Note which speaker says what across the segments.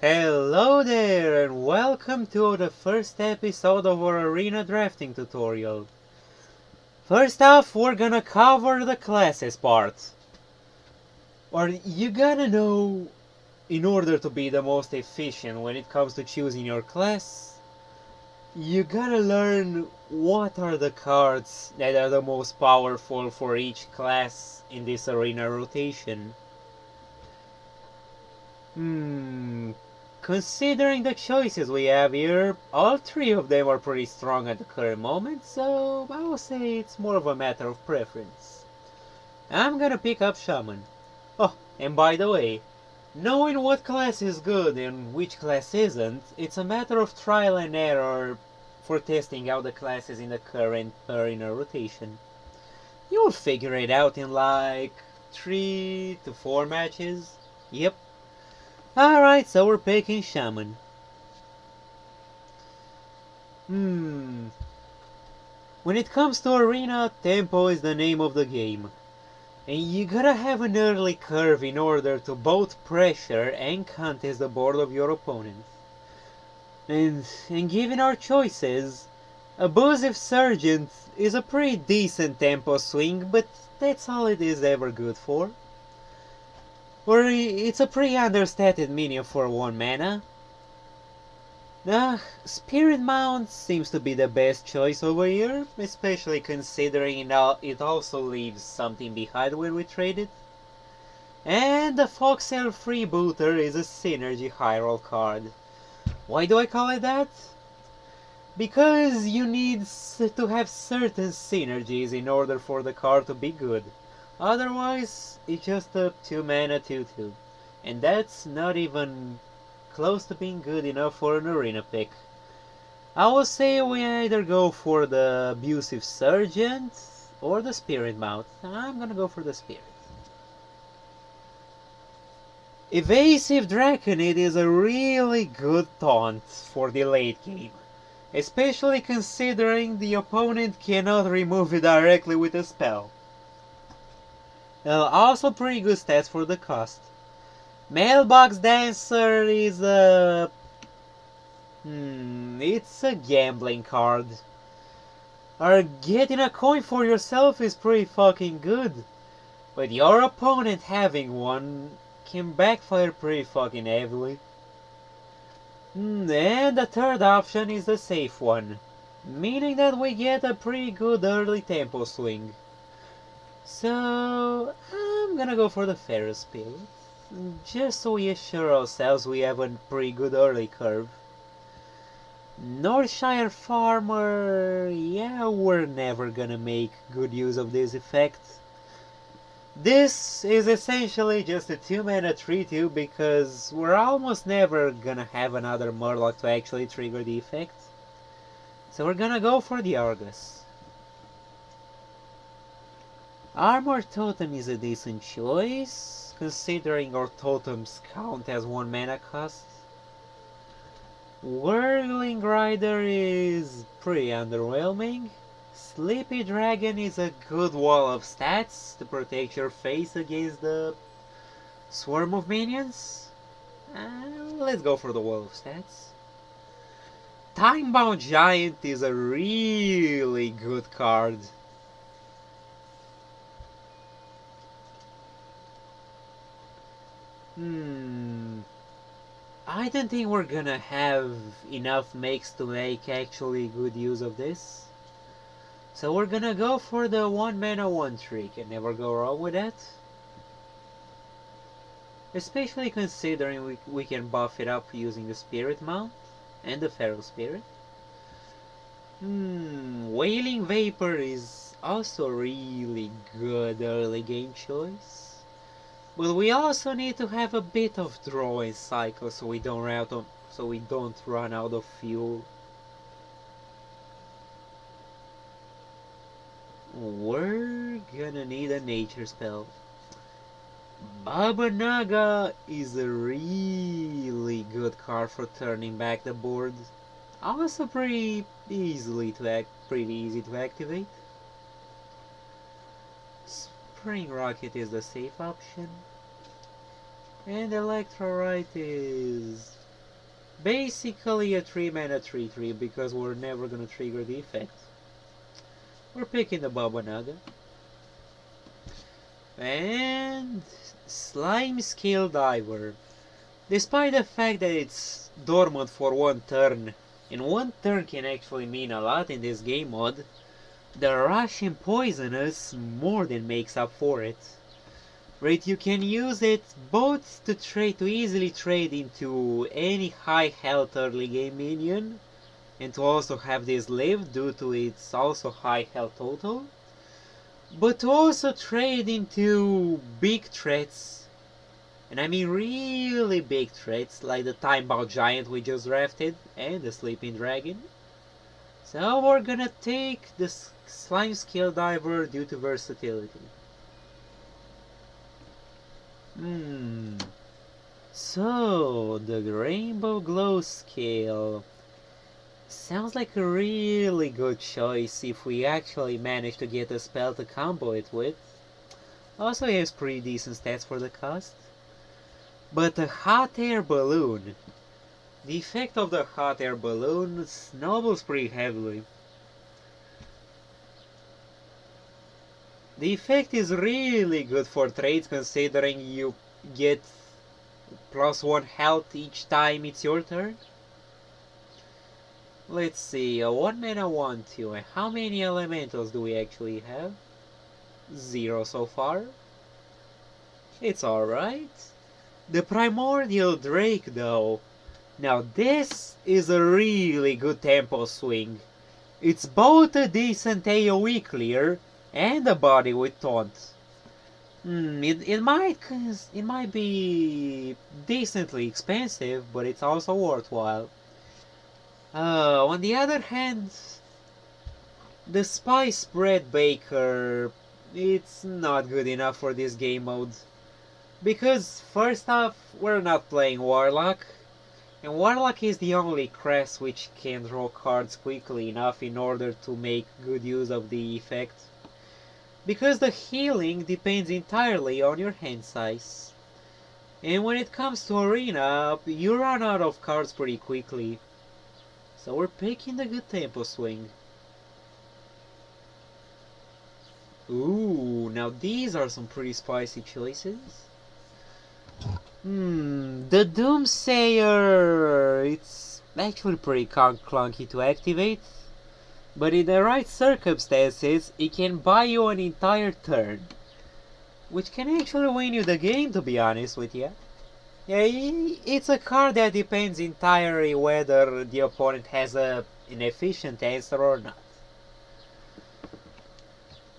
Speaker 1: Hello there and welcome to the first episode of our arena drafting tutorial. First off, we're gonna cover the classes part. Or you gotta know, in order to be the most efficient when it comes to choosing your class, you gotta learn what are the cards that are the most powerful for each class in this arena rotation. Considering the choices we have here, all three of them are pretty strong at the current moment, so I will say it's more of a matter of preference. I'm gonna pick up Shaman. Oh, and by the way, knowing what class is good and which class isn't, it's a matter of trial and error for testing out the classes in the current arena rotation. You'll figure it out in like 3 to 4 matches. Yep. Alright, so we're picking Shaman. When it comes to arena, tempo is the name of the game. And you gotta have an early curve in order to both pressure and contest the board of your opponent. And given our choices, Abusive Sergeant is a pretty decent tempo swing, but that's all it is ever good for. Or it's a pretty understated minion for 1 mana. Spirit Mount seems to be the best choice over here, especially considering it also leaves something behind when we trade it. And the Foxtail Freebooter is a synergy high roll card. Why do I call it that? Because you need to have certain synergies in order for the card to be good. Otherwise, it's just a 2 mana 2/2. And that's not even close to being good enough for an arena pick. I will say we either go for the Abusive Sergeant or the Spirit Mount. I'm gonna go for the Spirit. Evasive Draconid is a really good taunt for the late game, especially considering the opponent cannot remove it directly with a spell. Also pretty good stats for the cost. Mailbox Dancer is a... it's a gambling card. Getting a coin for yourself is pretty fucking good, but your opponent having one can backfire pretty fucking heavily. And the third option is the safe one, meaning that we get a pretty good early tempo swing. So I'm gonna go for the Ferris Spirit, just so we assure ourselves we have a pretty good early curve. Northshire Farmer, yeah, we're never gonna make good use of this effect. This is essentially just a 2 mana 3/2 because we're almost never gonna have another Murloc to actually trigger the effect. So we're gonna go for the Argus. Armor Totem is a decent choice, considering our totems count as 1 mana cost. Whirling Rider is pretty underwhelming. Sleepy Dragon is a good wall of stats to protect your face against the swarm of minions. Let's go for the wall of stats. Timebound Giant is a really good card. I don't think we're gonna have enough makes to make actually good use of this. So we're gonna go for the 1 mana 1/3, can never go wrong with that. Especially considering we can buff it up using the Spirit Mount and the Feral Spirit. Wailing Vapor is also a really good early game choice. But we also need to have a bit of drawing cycle so we don't run out of fuel. We're gonna need a nature spell. Baba Naga is a really good card for turning back the board. Also pretty easy to activate. Spring Rocket is the safe option. And Electrorite is Basically a 3 mana 3/3 because we're never gonna trigger the effect. We're picking the Baba Naga. And Slime Scale Diver. Despite the fact that it's dormant for one turn, and one turn can actually mean a lot in this game mode, the Russian Poisonous more than makes up for it. Right, you can use it both to easily trade into any high health early game minion, and to also have this live due to its also high health total, but to also trade into big threats, and I mean really big threats like the Time-Bound Giant we just drafted and the Sleeping Dragon. So we're gonna take the Slime Scale Diver due to versatility. So, the Rainbow Glow Scale sounds like a really good choice if we actually manage to get a spell to combo it with. Also, he has pretty decent stats for the cost. But the Hot Air Balloon. The effect of the Hot Air Balloon snowballs pretty heavily. The effect is really good for trades considering you get +1 health each time it's your turn. Let's see, a 1 mana 1/2, and how many elementals do we actually have? 0 so far. It's alright. The Primordial Drake though. Now this is a really good tempo swing. It's both a decent AoE clear and a body with taunt. It might be decently expensive, but it's also worthwhile. On the other hand, the Spice Bread Baker, it's not good enough for this game mode. Because first off, we're not playing Warlock, and Warlock is the only class which can draw cards quickly enough in order to make good use of the effect. Because the healing depends entirely on your hand size. And when it comes to Arena, you run out of cards pretty quickly. So we're picking the good tempo swing. Ooh, now these are some pretty spicy choices. The Doomsayer, it's actually pretty clunky to activate. But in the right circumstances, it can buy you an entire turn. Which can actually win you the game, to be honest with you. Yeah, it's a card that depends entirely whether the opponent has an efficient answer or not.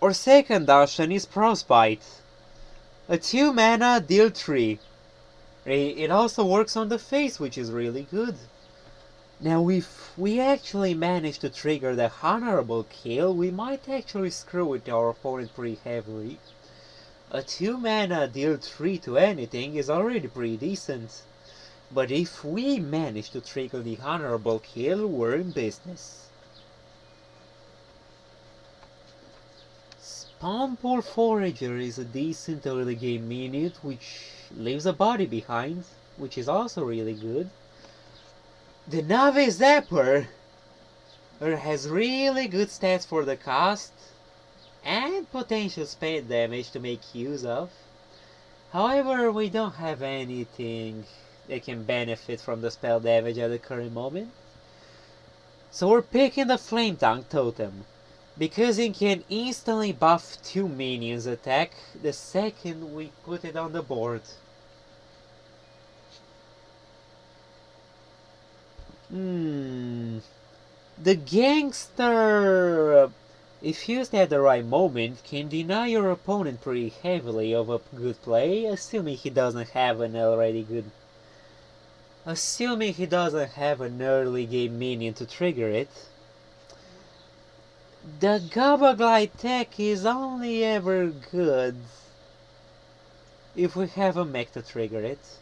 Speaker 1: Our second option is Frostbite. A 2 mana, deal 3. It also works on the face, which is really good. Now if we actually manage to trigger the honorable kill, we might actually screw with our opponent pretty heavily. A 2 mana deal 3 to anything is already pretty decent. But if we manage to trigger the honorable kill, we're in business. Spawnpool Forager is a decent early game minion which leaves a body behind, which is also really good. The Nave Zapper has really good stats for the cost and potential spell damage to make use of. However, we don't have anything that can benefit from the spell damage at the current moment. So we're picking the Flame Tongue Totem, because it can instantly buff 2 minions attack the second we put it on the board. The Gangster, if used at the right moment, can deny your opponent pretty heavily of a good play, assuming he doesn't have an early game minion to trigger it. The Gaba Glide Tech is only ever good if we have a mech to trigger it.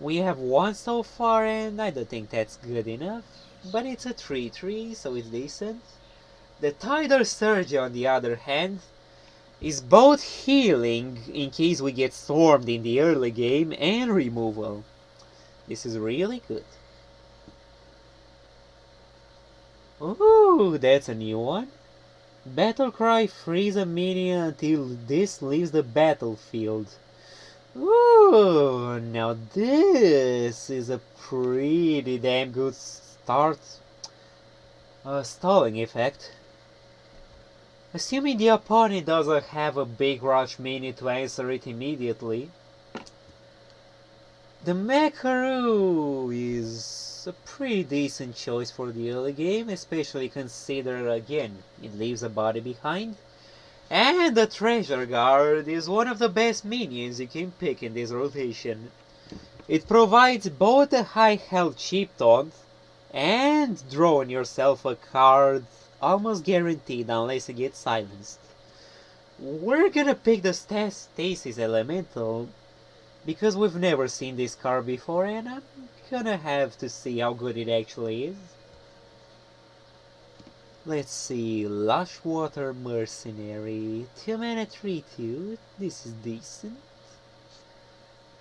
Speaker 1: We have one so far and I don't think that's good enough, but it's a 3/3 so it's decent. The Tidal Surge on the other hand is both healing in case we get stormed in the early game and removal. This is really good. Ooh, that's a new one. Battle cry freeze a minion until this leaves the battlefield. Ooh, now this is a pretty damn good start. Stalling effect. Assuming the opponent doesn't have a big rush minion to answer it immediately, the Mekaru is a pretty decent choice for the early game, especially considering again it leaves a body behind. And the Treasure Guard is one of the best minions you can pick in this rotation. It provides both a high health cheap taunt and drawing yourself a card almost guaranteed unless it gets silenced. We're gonna pick the Stasis Elemental because we've never seen this card before and I'm gonna have to see how good it actually is. Let's see, Lushwater Mercenary, 2 mana 3/2, this is decent.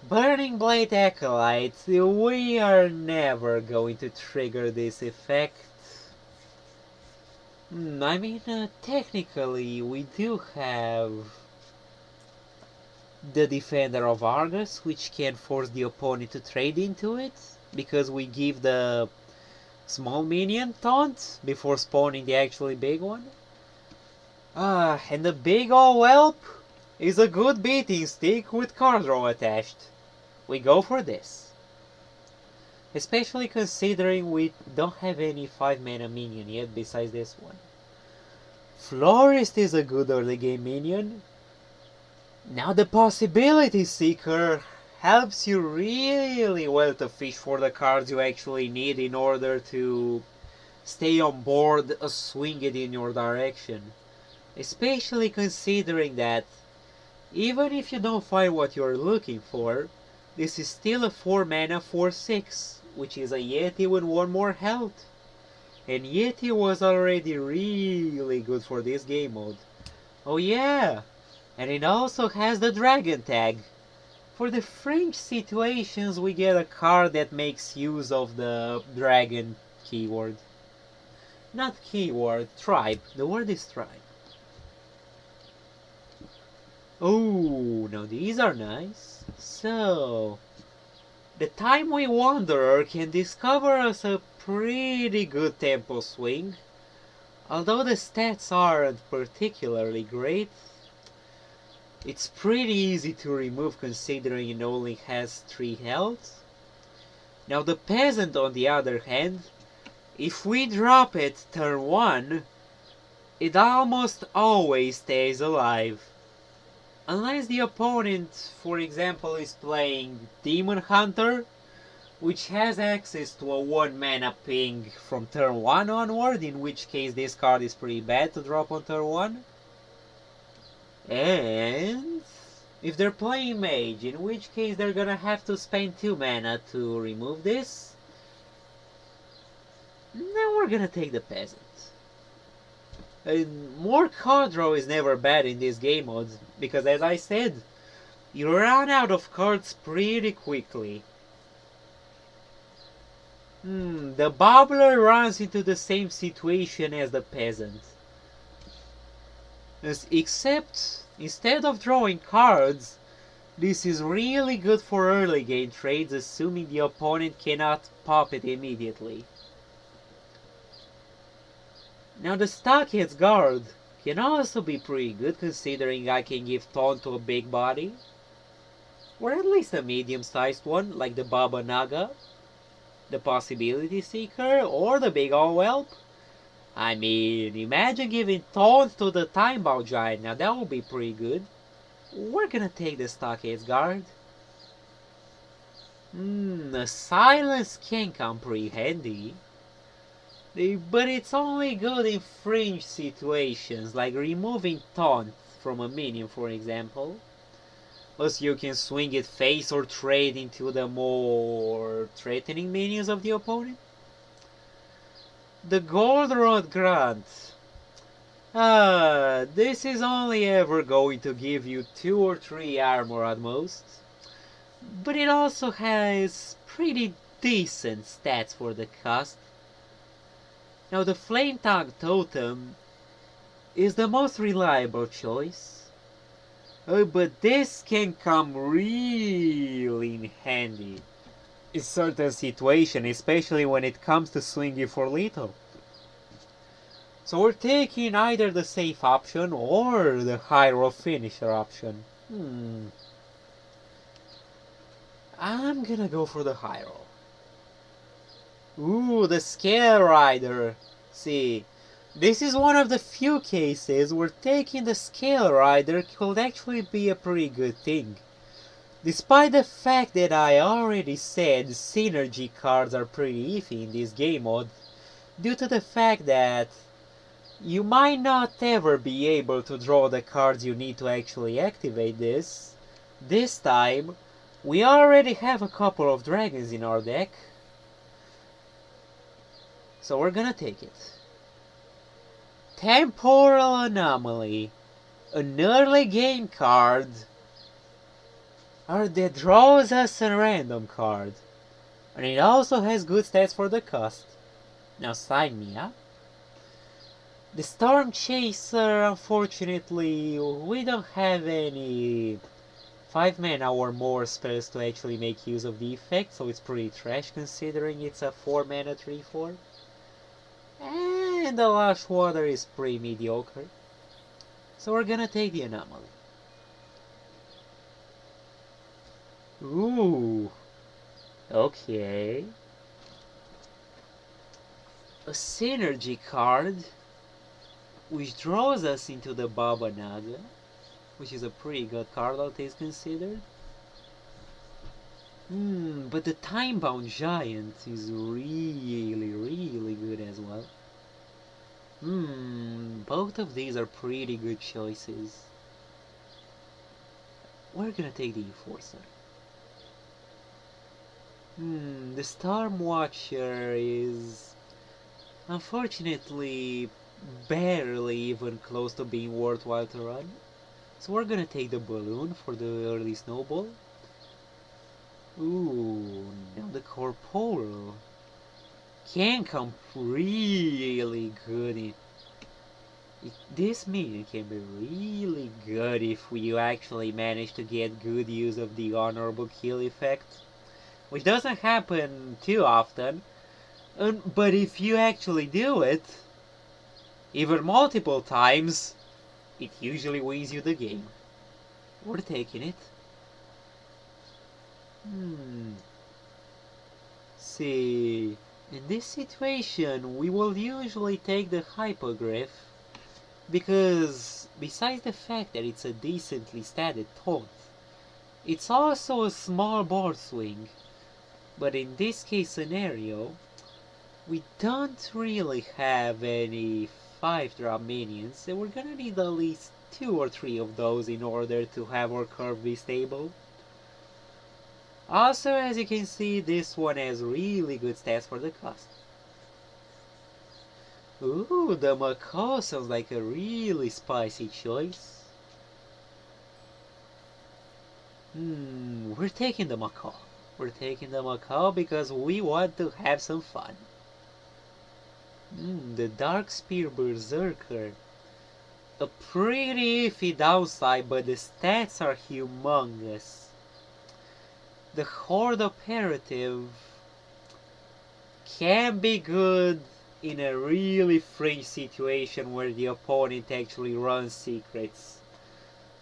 Speaker 1: Burning Blade Acolyte, we are never going to trigger this effect. Technically we do have the Defender of Argus, which can force the opponent to trade into it, because we give the small minion taunt before spawning the actually big one. And the big ol' whelp is a good beating stick with card draw attached. We go for this. Especially considering we don't have any 5 mana minion yet besides this one. Florist is a good early game minion. Now the Possibility Seeker helps you really well to fish for the cards you actually need in order to stay on board or swing it in your direction. Especially considering that even if you don't find what you're looking for, this is still a 4 mana 4/6, which is a Yeti with 1 more health. And Yeti was already really good for this game mode. Oh yeah! And it also has the dragon tag. For the fringe situations we get a card that makes use of the dragon keyword. Not keyword, tribe. The word is tribe. Oh, now these are nice. So, the Timely Wanderer can discover us a pretty good tempo swing. Although the stats aren't particularly great, it's pretty easy to remove considering it only has 3 health. Now the Peasant on the other hand, if we drop it turn 1, it almost always stays alive. Unless the opponent, for example, is playing Demon Hunter, which has access to a 1 mana ping from turn 1 onward, in which case this card is pretty bad to drop on turn 1. And if they're playing Mage, in which case they're gonna have to spend 2 mana to remove this. Now we're gonna take the Peasant. And more card draw is never bad in this game mode, because as I said, you run out of cards pretty quickly. The Bubbler runs into the same situation as the Peasant. Except, instead of drawing cards, this is really good for early game trades, assuming the opponent cannot pop it immediately. Now the Stockhead's Guard can also be pretty good considering I can give taunt to a big body. Or at least a medium-sized one, like the Baba Naga, the Possibility Seeker, or the Big Ol' Whelp. I mean, imagine giving taunt to the Timebound Giant, now that would be pretty good. We're gonna take the Stockhead's Guard. A Silence can come pretty handy. But it's only good in fringe situations, like removing taunt from a minion for example. Plus you can swing it face or trade into the more threatening minions of the opponent. The Gold Rod Grant. This is only ever going to give you 2 or 3 armor at most. But it also has pretty decent stats for the cost. Now the Flame Tongue Totem is the most reliable choice. Oh, but this can come really in handy in certain situations, especially when it comes to swinging for lethal. So we're taking either the safe option or the high roll finisher option. I'm gonna go for the high roll. Ooh, the Scale Rider. See, this is one of the few cases where taking the Scale Rider could actually be a pretty good thing. Despite the fact that I already said synergy cards are pretty iffy in this game mode, due to the fact that you might not ever be able to draw the cards you need to actually activate this. This time, we already have a couple of dragons in our deck, so we're gonna take it. Temporal Anomaly, an early game card that draws us a random card, and it also has good stats for the cost. Now sign me up. The Storm Chaser, unfortunately, we don't have any 5 mana or more spells to actually make use of the effect, so it's pretty trash considering it's a 4 mana 3/4. And the Lush Water is pretty mediocre. So we're gonna take the Anomaly. Ooh. Okay. A Synergy card which draws us into the Baba Naga, which is a pretty good card all things considered. But the Time-Bound Giant is really good as well. Both of these are pretty good choices. We're gonna take the Enforcer. The Storm Watcher is unfortunately barely even close to being worthwhile to run. So we're gonna take the Balloon for the early snowball. Ooh, now the Corporeal can come really good. This minion can be really good if you actually manage to get good use of the Honorable Kill effect, which doesn't happen too often, but if you actually do it, even multiple times, it usually wins you the game. We're taking it. See, in this situation, we will usually take the Hypogryph, because besides the fact that it's a decently statted taunt, it's also a small board swing. But in this case scenario, we don't really have any 5-drop minions, so we're gonna need at least 2 or 3 of those in order to have our curve be stable. Also, as you can see, this one has really good stats for the cost. Ooh, the Macaw sounds like a really spicy choice. We're taking the Macaw. We're taking the Macaw because we want to have some fun. The Dark Spear Berserker. A pretty iffy downside, but the stats are humongous. The Horde Operative can be good in a really fringe situation where the opponent actually runs secrets.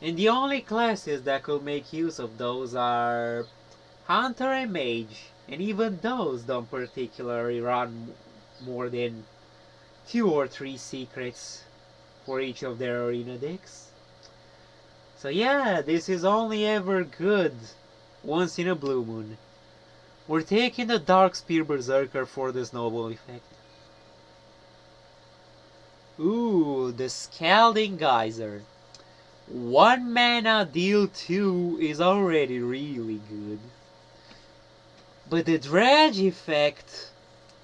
Speaker 1: And the only classes that could make use of those are Hunter and Mage, and even those don't particularly run more than 2 or 3 secrets for each of their arena decks. So yeah, this is only ever good once in a blue moon. We're taking the Dark Spear Berserker for the snowball effect. Ooh, the Scalding Geyser. 1 mana deal 2 is already really good. But the Dredge effect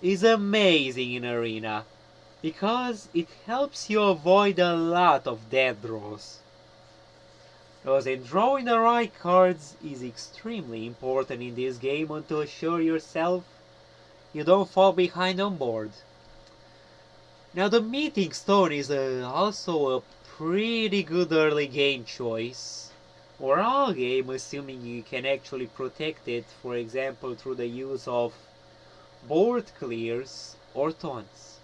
Speaker 1: is amazing in Arena, because it helps you avoid a lot of death draws. Because drawing the right cards is extremely important in this game to assure yourself you don't fall behind on board. Now the Meeting Stone is also a pretty good early game choice. Or all game, assuming you can actually protect it, for example through the use of board clears or taunts.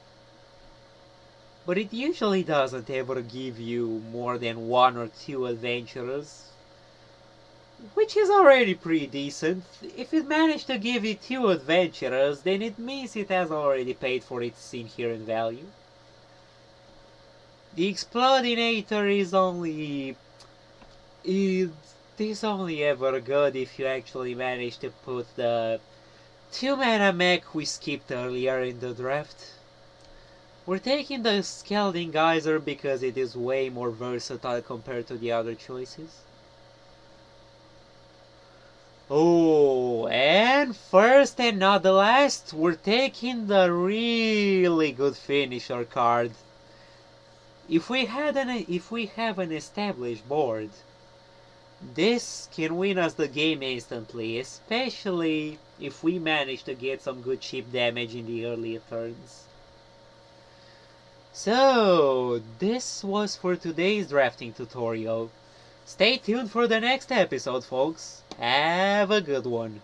Speaker 1: But it usually doesn't ever give you more than 1 or 2 adventurers, which is already pretty decent. If it managed to give you 2 adventurers, then it means it has already paid for its inherent value. The Explodinator is only ever good if you actually manage to put the 2-mana mech we skipped earlier in the draft. We're taking the Scalding Geyser because it is way more versatile compared to the other choices. Oh, and first and not the last, we're taking the really good finisher card. If we have an established board, this can win us the game instantly, especially if we manage to get some good cheap damage in the earlier turns. So, this was for today's drafting tutorial. Stay tuned for the next episode, folks. Have a good one.